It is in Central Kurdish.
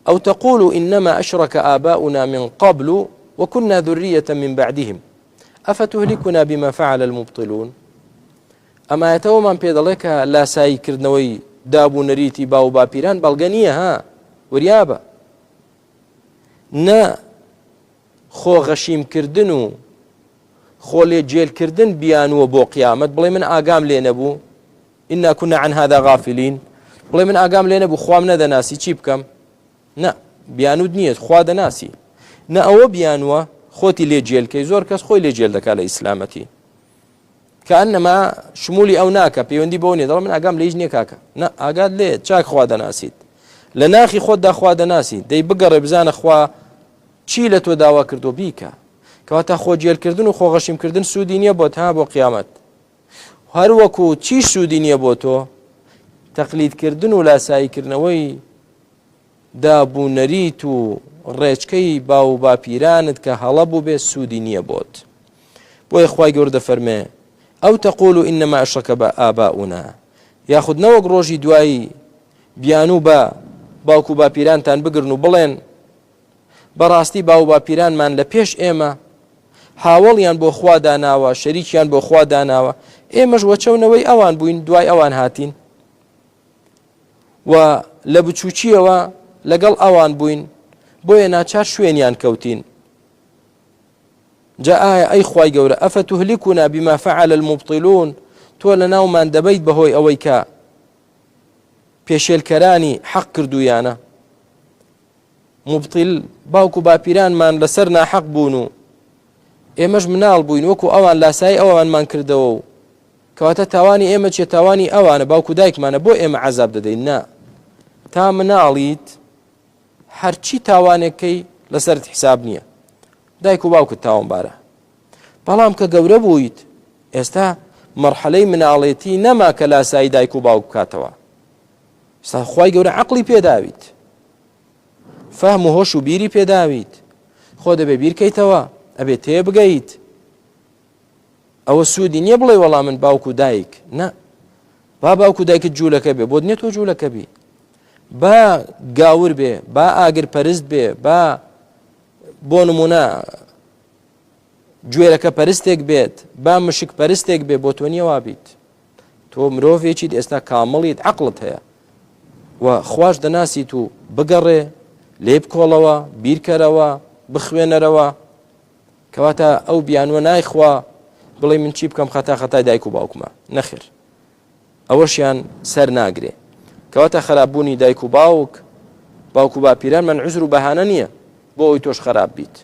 أو تقول إنما أشرك آباؤنا من قبل وكنا ذرية من بعدهم أفتهلكنا بما فعل المبطلون. أما يتوما بيدلك لا ساي كردنوي دابو نريتي باو باپیران بەڵگە ها وریابە نا خۆ غەشیمکردن و خۆ لێ جێلکردن بیانوە بۆ قیامەت بڵێ من ئاگام لێ نەبوو ئینا کونا عن هذا غافلین بڵێ من ئاگام لێ نەبوو خوام نەدەناسی چی بکەم نا بیانود نییە خوا دەناسی نا ئەوە بیانوە خۆتی لێ جێلکەی زۆر کەس خۆی لێ جێل دەکات لە ئیسلامەتی کەئەنەما شمولی ئەو ناکە پەیوەندی بەو نییە دەڵێ من ئاگام لە هیچ نییە کاکە نا ئاگات لێ چاک خوا دەناسیت لە ناخی خۆتدا خوا دەناسی دەی بگەڕێ بزانە خوا چی لە تۆ داوا کردو بیکە کەواتە خۆ جێلکردن و خۆ غەشیمکردن سوودی نییە بۆت ها بۆ قیامەت هەروەکو چی سوودی نییە بۆ تۆ تەقلیدکردن و لاساییکردنەوەی دابوونەریت و ڕێچکەی باو باپیرانت کە هەڵە بوو بێ سوودی نییە بۆت بۆیە خوای گەورە دەفەرمێ ئەو تەقول ئینەما ئەشرەکە ئاباؤنا یاخود نەوەک ڕۆژی دوایی بیانوو بە باوکو باپیرانتان بگرن و بڵێن بەڕاستی باو باپیرانمان لە پێش ئێمە هاوڵیان بۆ خوا داناوە شەریکیان بۆ خوا داناوە ئێمەش وەچەونەوەی ئەوان بووین دوای ئەوان هاتین و لە بچووچیەوە لەگەڵ ئەوان بووین بۆیە ناچار شوێنیان کەوتین جا ئایا ئەی خوای گەورە ئەفتهلكنا بما فعل المبطلون تۆ لە ناومان دەبەیت بەهۆی ئەوەی کە پێشێلکەرانی حەق کردویانە مبطل باوکو باپیرانمان لەسەر ناحەق بوون و ئێمەش مناڵ بووین وەکو ئەوان لاسایی ئەوانمان کردەوە و کەواتە تاوانی ئێمە چێ تاوانی ئەوانە باوکو دایکمانە بۆ ئێمە عەزاب دەدەین نا تا مناڵیت هەرچی تاوانێکەی لەسەرت حساب نییە دایک و باوکت تاوانبارە بەڵام کە گەورە بوویت ئێستا مەرحەلەی مناڵێتی نەما کە لاسایی دایک و باوک بکاتەوە ئێستا خوای گەورە عەقڵی پێداویت فەهم و هۆش و بیری پێداویت خۆ دەبێ بیرکەیتەوە ئەبێ تێبگەیت ئەوە سوودی نییە بڵێ وەڵام من باوک و دایک نا با باوک و دایکت جوولەکە بێ بۆ دنێت تۆ جوولەکە بی با گاور بێ با ئاگر پەرست بێ با بۆ نمونە گوێرەکە پەرستێک بێت با مشک پەرستێک بێ بۆ تۆ نییە وابیت تۆ مرۆڤێکیت ئێستا کامەڵیت عەقڵت هەیە و خوش دەناسیت و بگەڕێ لێ بکۆڵەوە بیرکەرەوە بخوێنەرەوە کەواتە ئەو بیانوە نایخوا بڵێ من چی بکەم خەتای دایک و باوکمە نەخێر ئەوەشیان سەر ناگرێ کەواتە خراپبوونی دایک و باوک و باپیران من عوزر و بەهانە نییە بۆ ئەوی تۆش خراپ بیت